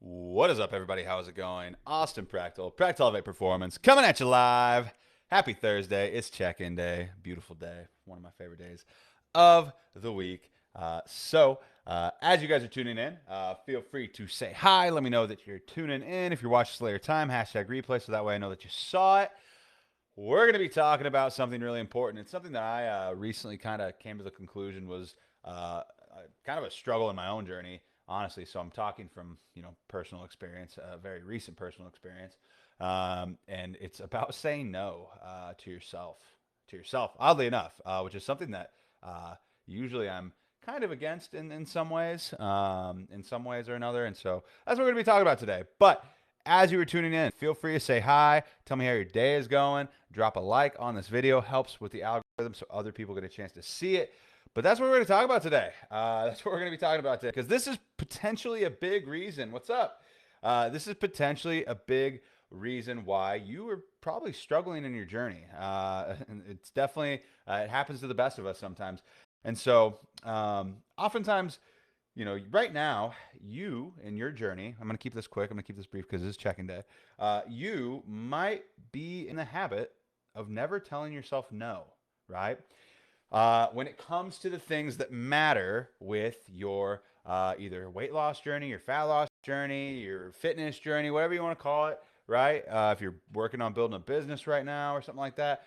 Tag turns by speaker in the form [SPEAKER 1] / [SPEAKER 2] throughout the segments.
[SPEAKER 1] What is up, everybody? How's it going? Austin Prechtelevate Performance, coming at you live. Happy Thursday. It's check-in day. Beautiful day. One of my favorite days of the week. As you guys are tuning in, feel free to say hi. Let me know that you're tuning in. If you're watching this later time, hashtag replay, so that way I know that you saw it. We're going to be talking about something really important. It's something that I recently kind of came to the conclusion was kind of a struggle in my own journey, honestly. So I'm talking from personal experience, very recent personal experience, and it's about saying no to yourself, Oddly enough, which is something that usually I'm kind of against in some ways or another. And so that's what we're going to be talking about today. But as you were tuning in, feel free to say hi. Tell me how your day is going. Drop a like on this video. Helps with the algorithm so other people get a chance to see it. But that's what we're going to talk about today. That's what we're going to be talking about today because this is potentially a big reason. What's up? This is potentially a big reason why you are probably struggling in your journey. It's definitely, it happens to the best of us sometimes. And so, oftentimes, right now, you in your journey, I'm going to keep this quick, I'm going to keep this brief because this is check-in day. You might be in the habit of never telling yourself no, right? When it comes to the things that matter with your either weight loss journey, your fat loss journey, your fitness journey, whatever you want to call it, right? If you're working on building a business right now or something like that,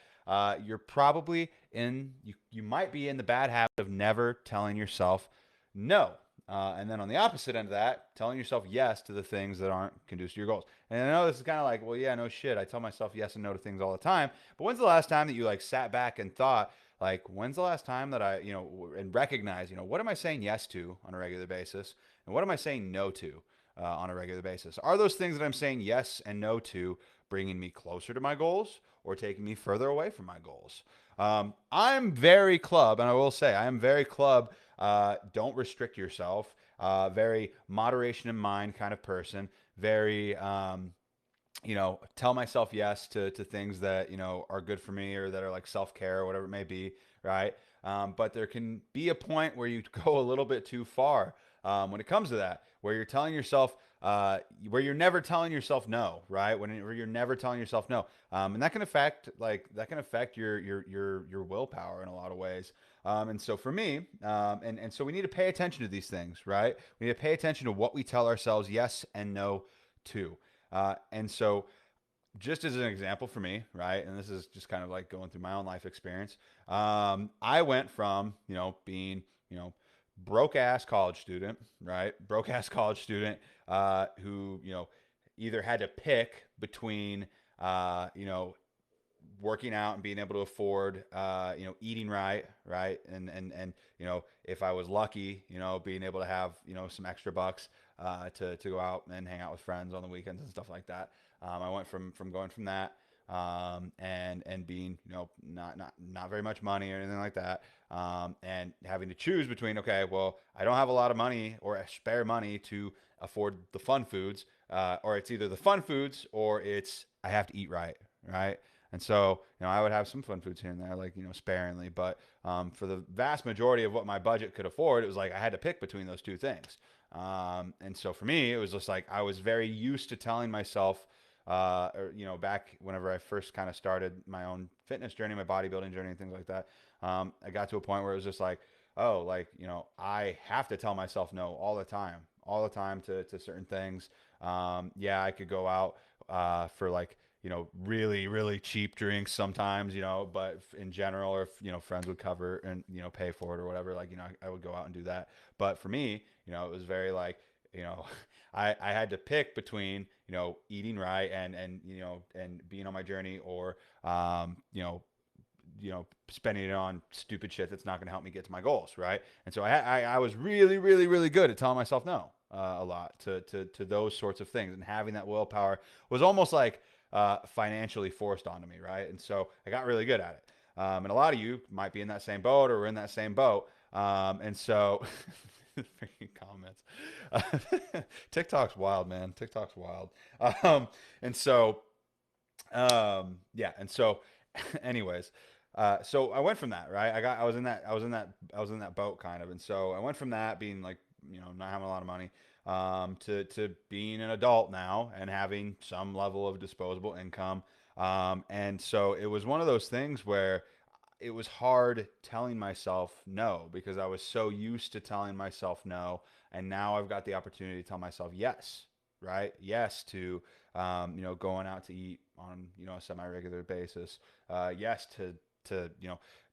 [SPEAKER 1] you're probably you might be in the bad habit of never telling yourself no. And then on the opposite end of that, telling yourself yes to the things that aren't conducive to your goals. And I know this is kind of like, well, yeah, no shit. I tell myself yes and no to things all the time. But when's the last time that you like sat back and thought, like, when's the last time that and recognize, what am I saying yes to on a regular basis? And what am I saying no to on a regular basis? Are those things that I'm saying yes and no to bringing me closer to my goals or taking me further away from my goals? I'm very club, and I will say I am very club. Don't restrict yourself. Very moderation in mind kind of person. Very, tell myself yes to things that, are good for me or that are like self-care or whatever it may be, right? But there can be a point where you go a little bit too far when it comes to that, where you're telling yourself, where you're never telling yourself no, right? Where you're never telling yourself no, and that can affect your willpower in a lot of ways. And so for me, and so we need to pay attention to these things, right? We need to pay attention to what we tell ourselves yes and no to. And so, just as an example for me, right, and this is just kind of like going through my own life experience, I went from, being, broke ass college student, right? Broke ass college student who, either had to pick between, working out and being able to afford, eating right, right, and if I was lucky, being able to have, some extra bucks to go out and hang out with friends on the weekends and stuff like that. I went from going from that and being, not very much money or anything like that, and having to choose between, okay, well, I don't have a lot of money or spare money to afford the fun foods, or it's either the fun foods or it's I have to eat right, right. And so, I would have some fun foods here and there, like, sparingly. But for the vast majority of what my budget could afford, it was like I had to pick between those two things. And so for me, it was just like I was very used to telling myself, back whenever I first kind of started my own fitness journey, my bodybuilding journey, and things like that, I got to a point where it was just like, oh, like, I have to tell myself no all the time to certain things. Yeah, I could go out for like, really, really cheap drinks sometimes, but in general, or if, friends would cover and, pay for it or whatever, like, I would go out and do that. But for me, it was very like, you know, I had to pick between, eating right and being on my journey or, spending it on stupid shit that's not going to help me get to my goals. Right. And so I was really, really, really good at telling myself no. A lot to those sorts of things, and having that willpower was almost like financially forced onto me, right? And so I got really good at it. And a lot of you might be in that same boat or in that same boat. And so, freaking comments. TikTok's wild, man. TikTok's wild. Um, and so, yeah. And so, anyways, so I went from that, right? I was in that boat kind of. And so I went from that being like, not having a lot of money, to being an adult now and having some level of disposable income. And so it was one of those things where it was hard telling myself no because I was so used to telling myself no, and now I've got the opportunity to tell myself yes, right? Yes to going out to eat on a semi-regular basis. Yes to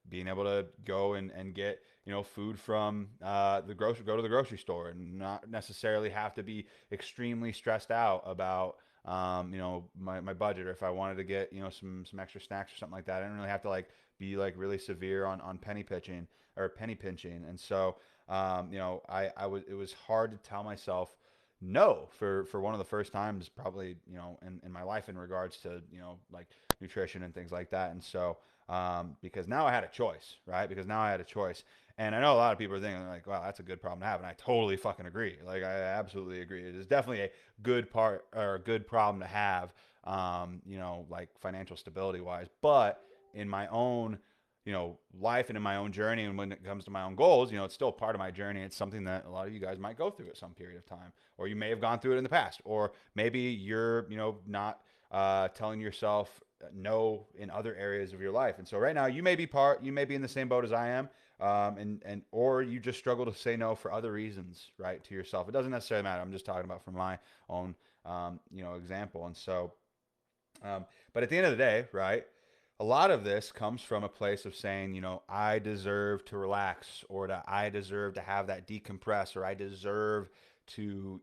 [SPEAKER 1] being able to go and get food from go to the grocery store and not necessarily have to be extremely stressed out about my budget, or if I wanted to get some extra snacks or something like that. I didn't really have to like be like really severe on penny pinching. And so I was it was hard to tell myself no for one of the first times probably in my life in regards to like nutrition and things like that. And so because now I had a choice, right? Because now I had a choice. And I know a lot of people are thinking like, wow, that's a good problem to have. And I totally fucking agree. Like, I absolutely agree. It is definitely a good part or a good problem to have, like financial stability wise. But in my own, life and in my own journey, and when it comes to my own goals, it's still part of my journey. It's something that a lot of you guys might go through at some period of time, or you may have gone through it in the past, or maybe you're, not telling yourself no in other areas of your life. And so right now you may be in the same boat as I am. And or you just struggle to say no for other reasons, right, to yourself. It doesn't necessarily matter. I'm just talking about from my own, example. And so, but at the end of the day, right, a lot of this comes from a place of saying, I deserve to relax, or that I deserve to have that decompress, or I deserve to,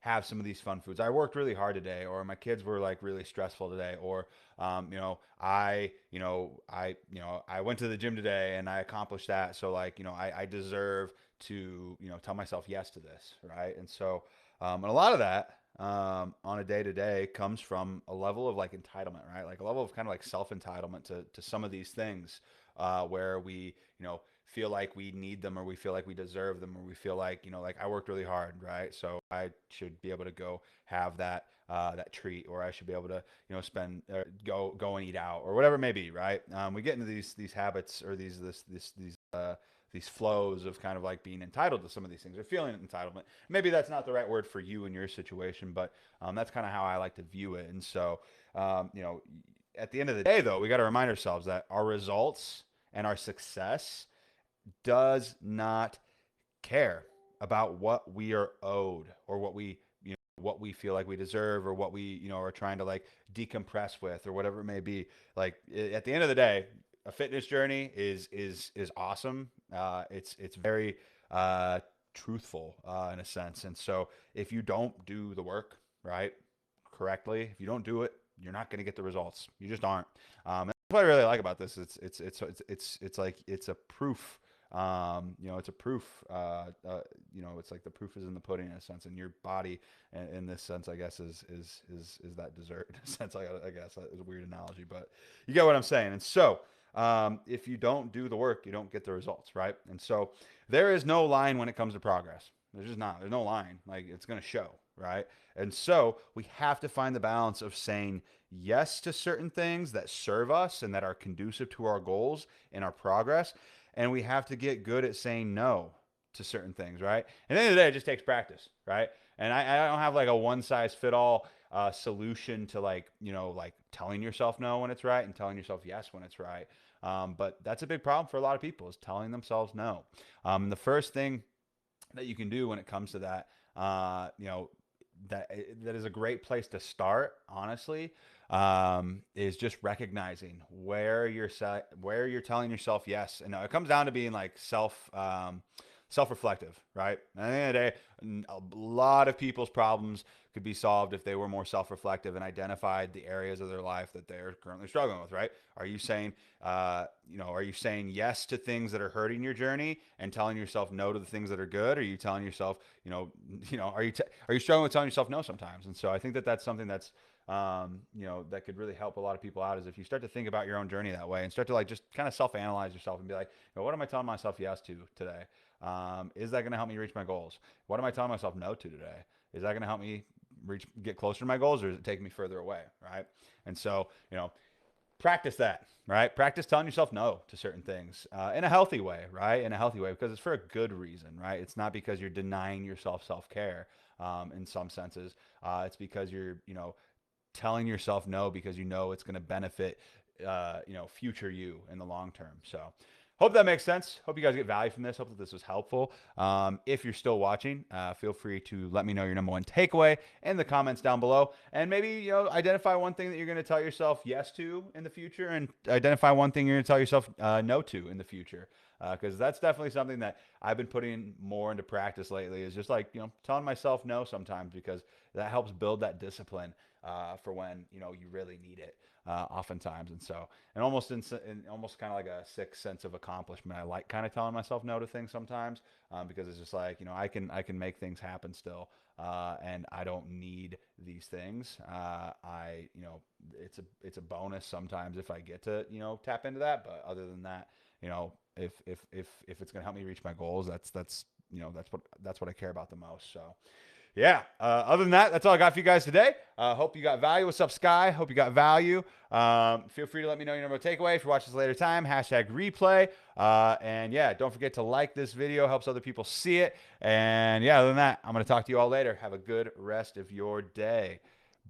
[SPEAKER 1] have some of these fun foods. I worked really hard today, or my kids were like really stressful today, or, I went to the gym today and I accomplished that. So like, I deserve to, tell myself yes to this. Right. And so, and a lot of that, on a day to day comes from a level of like entitlement, right? Like a level of kind of like self entitlement to some of these things, where we, feel like we need them, or we feel like we deserve them, or we feel like, like I worked really hard, right? So I should be able to go have that treat, or I should be able to, spend, go and eat out, or whatever it may be, right? We get into these habits, or these flows of kind of like being entitled to some of these things, or feeling entitlement. Maybe that's not the right word for you in your situation, but that's kind of how I like to view it. And so, at the end of the day, though, we got to remind ourselves that our results and our success does not care about what we are owed, or what we feel like we deserve, or what we are trying to like decompress with, or whatever it may be. Like at the end of the day, a fitness journey is awesome. It's very truthful, in a sense. And so if you don't do the work right correctly, if you don't do it, you're not going to get the results. You just aren't. And that's what I really like about this. It's like it's a proof. It's a proof. It's like the proof is in the pudding, in a sense, and your body, in this sense, I guess, is that dessert. In a sense, I guess that is a weird analogy, but you get what I'm saying. And so, if you don't do the work, you don't get the results, right? And so, there is no line when it comes to progress. There's just not. There's no line. Like it's going to show, right? And so we have to find the balance of saying yes to certain things that serve us and that are conducive to our goals and our progress, and we have to get good at saying no to certain things, right? And at the end of the day, it just takes practice, right? And I don't have like a one size fit all solution to like like telling yourself no when it's right and telling yourself yes when it's right. But that's a big problem for a lot of people, is telling themselves no. The first thing that you can do when it comes to that, that is a great place to start, honestly, is just recognizing where you're telling yourself yes. And it comes down to being like self-reflective, right? At the end of the day, a lot of people's problems could be solved if they were more self-reflective and identified the areas of their life that they're currently struggling with, right? Are you saying yes to things that are hurting your journey and telling yourself no to the things that are good? Or are you telling yourself, are you struggling with telling yourself no sometimes? And so I think that that's something that's, that could really help a lot of people out, is if you start to think about your own journey that way and start to like just kind of self-analyze yourself and be like, what am I telling myself yes to today? Is that going to help me reach my goals? What am I telling myself no to today? Is that going to help me get closer to my goals, or is it taking me further away? Right. And so, practice that, right? Practice telling yourself no to certain things, in a healthy way, right? In a healthy way, because it's for a good reason, right? It's not because you're denying yourself self-care. in some senses. It's because you're, telling yourself no because it's going to benefit, future you in the long term. So hope that makes sense. Hope you guys get value from this. Hope that this was helpful. If you're still watching, feel free to let me know your number one takeaway in the comments down below. And maybe, identify one thing that you're going to tell yourself yes to in the future, and identify one thing you're going to tell yourself no to in the future. Because that's definitely something that I've been putting more into practice lately, is just like, telling myself no sometimes, because that helps build that discipline for when, you really need it. Oftentimes. And so, and almost in almost kind of like a sick sense of accomplishment, I like kind of telling myself no to things sometimes, because it's just like, I can make things happen still, and I don't need these things. It's a bonus sometimes if I get to, tap into that. But other than that, if it's gonna help me reach my goals, that's what I care about the most. So yeah. Other than that, that's all I got for you guys today. Hope you got value. What's up, Sky? Hope you got value. Feel free to let me know your number one takeaway. If you watch this later time, #replay. And yeah, don't forget to like this video. Helps other people see it. And yeah, other than that, I'm going to talk to you all later. Have a good rest of your day.